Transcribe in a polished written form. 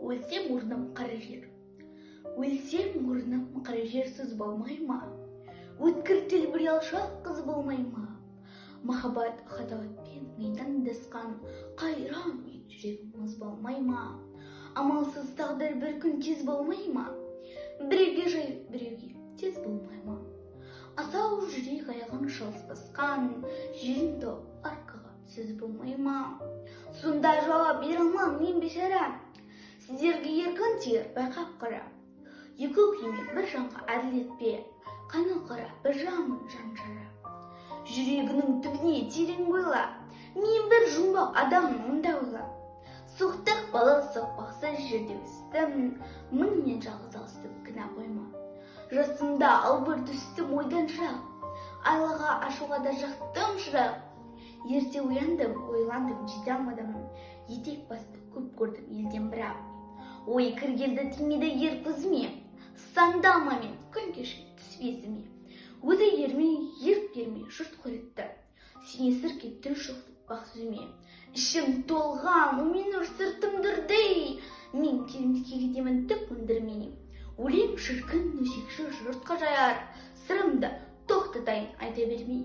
Өлсем мұрным қара жер. Өлсем мұрным қара жерсіз болмай ма? Өткір тіл бір алшақ қыз болмай ма? Махаббат хатауатпен мейдандасқан қайран жүрегіміз болмай ма? Амалсыз тағдыр бір күн тез болмай ма? Біреуге жай, біреуге тез болмай ма? Асау жүрек аяғын шалыс басқан жерін топ арқаға сөз болмай ма? Сонда жауап бере алмам мен бейшара. Сіздерге еркін тиер байқап қара. Екі күйме бір жанға әділет бер, қаны қара бір жағын жаншара. Жүрегінің түбіне терең бойла, мен бір жұмбақ адаммын мұнда ойла. Соқтық бала соқпақсыз жерде өстім, мыңмен жалғыз алыстым кінә қойма. Жасымда албыр түстім ойдан шырақ, айлаға ашуға да жақтым шырақ. Ерте ояндым, ойландым, жете алмадым, етек басты көп көрдім елден бірақ. Ой кіргелді тимеді ер көзіме, сандалма мен күн кешкен түс безіме. Өзі ермей, ерк бермей жұрт қорытты, сене сірке түн шоқты бақ сүзіме. Ішім толған, мен ұр сыртым дұрдей, мен керімдікке кетемін түк өндірмей. Өлең шіркін өсекші жұртқа жаяр, сырымды тоқтатайын айта бермей.